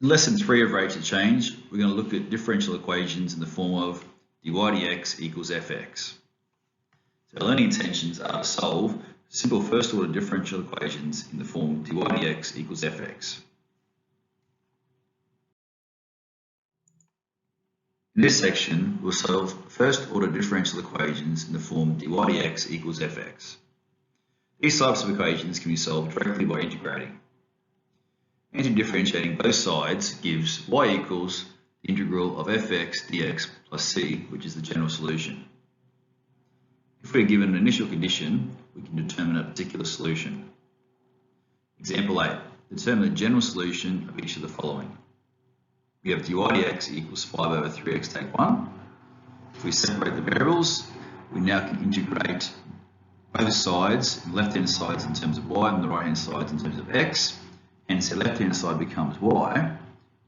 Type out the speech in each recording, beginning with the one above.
In lesson 3 of Rate of Change, we're going to look at differential equations in the form of dy dx equals fx. So our learning intentions are to solve simple first order differential equations in the form dy dx equals fx. In this section, we'll solve first order differential equations in the form dy dx equals fx. These types of equations can be solved directly by integrating. Anti-differentiating both sides gives y equals the integral of fx dx plus c, which is the general solution. If we're given an initial condition, we can determine a particular solution. Example 8. Determine the general solution of each of the following. We have dy dx equals 5 over 3x take 1. If we separate the variables, we now can integrate both sides, the left-hand sides in terms of y and the right-hand sides in terms of x. Hence, the left-hand side becomes y.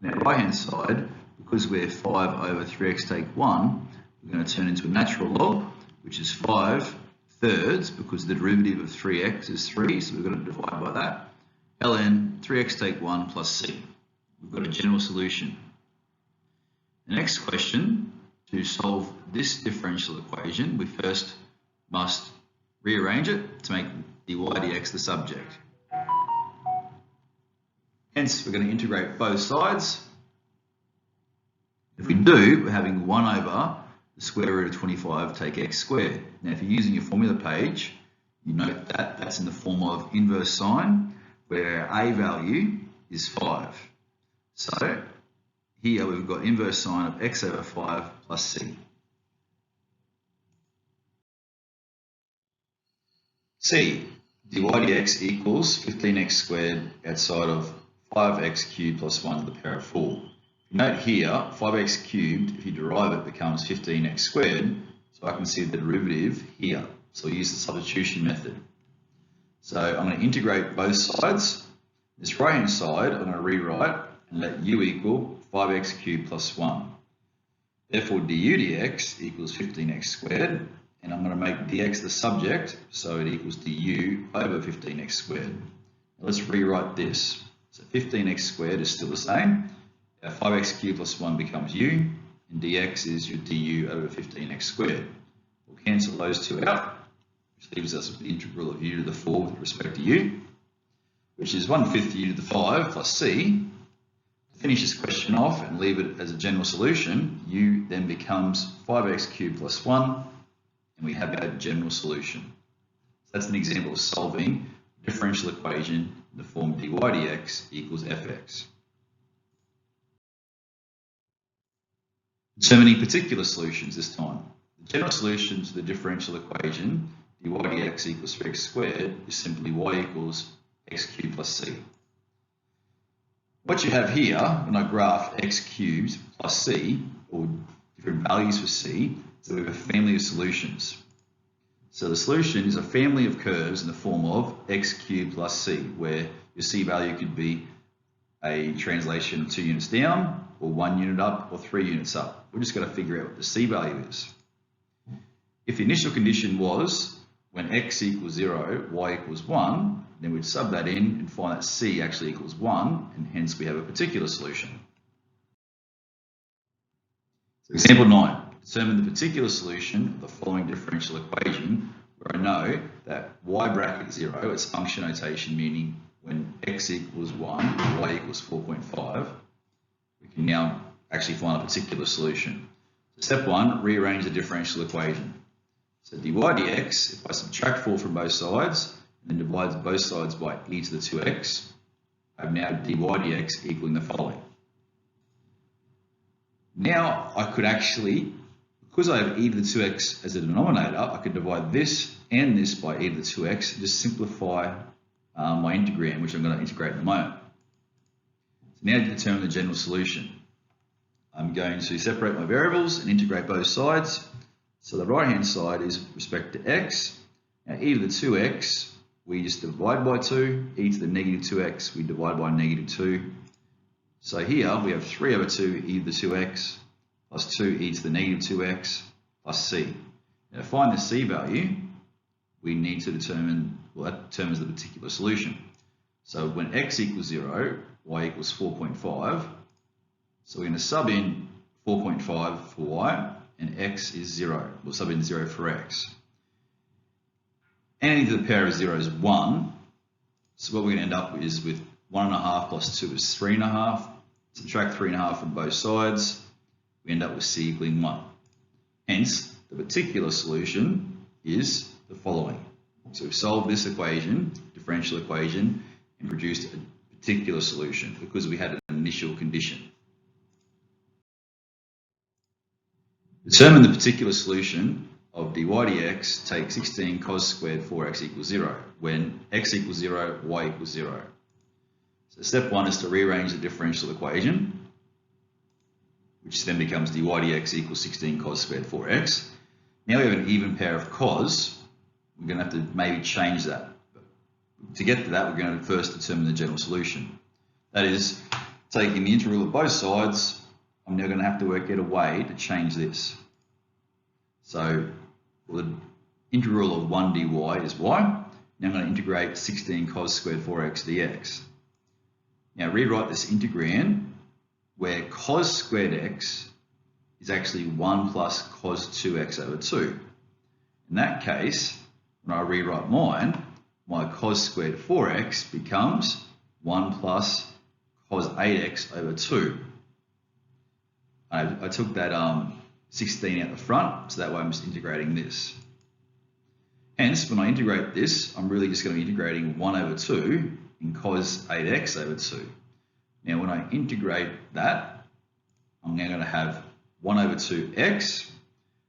Now, right-hand side, because we're 5 over 3x take 1, we're going to turn into a natural log, which is 5 thirds, because the derivative of 3x is 3, so we're going to divide by that. ln 3x take 1 plus c. We've got a general solution. The next question, to solve this differential equation, we first must rearrange it to make dy dx the subject. Hence, we're going to integrate both sides. If we do, we're having 1 over the square root of 25 take x squared. Now, if you're using your formula page, you note that that's in the form of inverse sine, where a value is 5. So, here we've got inverse sine of x over 5 plus c. C, dy dx equals 15x squared outside of 5x cubed plus 1 to the power of 4. Note here, 5x cubed, if you derive it, becomes 15x squared, so I can see the derivative here. So we'll use the substitution method. So I'm going to integrate both sides. This right-hand side, I'm going to rewrite and let u equal 5x cubed plus 1. Therefore, du dx equals 15x squared, and I'm going to make dx the subject, so it equals du over 15x squared. Now let's rewrite this. So 15x squared is still the same. 5x cubed plus 1 becomes u, and dx is your du over 15x squared. We'll cancel those two out, which leaves us with the integral of u to the 4 with respect to u, which is 1/5 u to the 5 plus c. To finish this question off and leave it as a general solution, u then becomes 5x cubed plus 1, and we have our general solution. So that's an example of solving a differential equation in the form dy dx equals fx. Determining particular solutions this time. The general solution to the differential equation dy dx equals 3x squared is simply y equals x cubed plus c. What you have here, when I graph x cubed plus c, or different values for c, is that we have a family of solutions. So the solution is a family of curves in the form of x cubed plus c, where your c value could be a translation of 2 units down, or 1 unit up, or 3 units up. We're just going to figure out what the c value is. If the initial condition was when x equals 0, y equals 1, then we'd sub that in and find that c actually equals 1, and hence we have a particular solution. So example 9. Determine the particular solution of the following differential equation, where I know that y bracket 0, it's function notation, meaning when x equals 1, y equals 4.5, we can now actually find a particular solution. So step 1, rearrange the differential equation. So dy dx, if I subtract 4 from both sides, and then divide both sides by e to the 2x, I have now dy dx equaling the following. Now I could actually, because I have e to the 2x as a denominator, I could divide this and this by e to the 2x and just simplify my integram, which I'm going to integrate in a moment. So now to determine the general solution, I'm going to separate my variables and integrate both sides. So the right hand side is with respect to x. Now e to the 2x, we just divide by 2. E to the negative 2x, we divide by negative 2. So here we have 3 over 2 e to the 2x plus 2 e to the negative 2x plus c. Now to find the c value, we need to determine, well, that determines the particular solution. So when x equals 0, y equals 4.5, So we're going to sub in 4.5 for y, and x is 0. We'll sub in 0 for x. Anything to the power of 0 is 1. So what we're going to end up is with 1.5 plus 2 is 3.5. Subtract 3.5 from both sides. We end up with c equaling 1. Hence, the particular solution is the following. So we've solved this equation, differential equation, and produced a particular solution because we had an initial condition. Determine the particular solution of dy dx, take 16 cos squared 4x equals 0, when x equals 0, y equals 0. So step 1 is to rearrange the differential equation, which then becomes dy dx equals 16 cos squared 4x. Now we have an even pair of cos. We're going to have to maybe change that. But to get to that, we're going to first determine the general solution. That is, taking the integral of both sides, I'm now going to have to work out a way to change this. So the integral of 1 dy is y. Now I'm going to integrate 16 cos squared 4x dx. Now rewrite this integrand where cos squared x is actually 1 plus cos 2x over 2. In that case, when I rewrite mine, my cos squared 4x becomes 1 plus cos 8x over 2. I took that 16 out the front, so that way I'm just integrating this. Hence, when I integrate this, I'm really just going to be integrating 1 over 2 in cos 8x over 2. Now, when I integrate that, I'm now going to have 1 over 2x.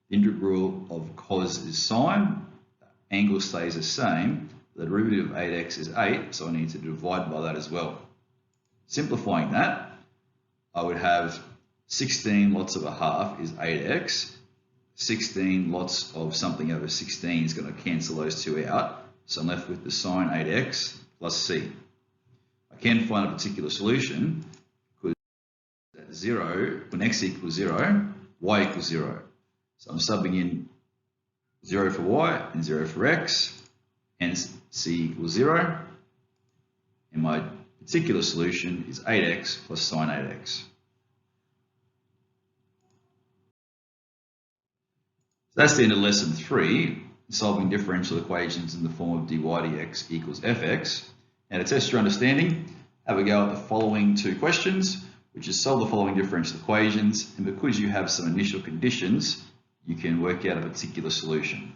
The integral of cos is sine. The angle stays the same. The derivative of 8x is 8, so I need to divide by that as well. Simplifying that, I would have 16 lots of a half is 8x. 16 lots of something over 16 is going to cancel those two out. So I'm left with the sine 8x plus c. I can find a particular solution because at 0, when x equals 0, y equals 0. So I'm subbing in 0 for y and 0 for x, hence c equals 0. And my particular solution is 8x plus sine 8x. That's the end of lesson 3, solving differential equations in the form of dy dx equals fx. Now to test your understanding, have a go at the following 2 questions, which is solve the following differential equations, and because you have some initial conditions, you can work out a particular solution.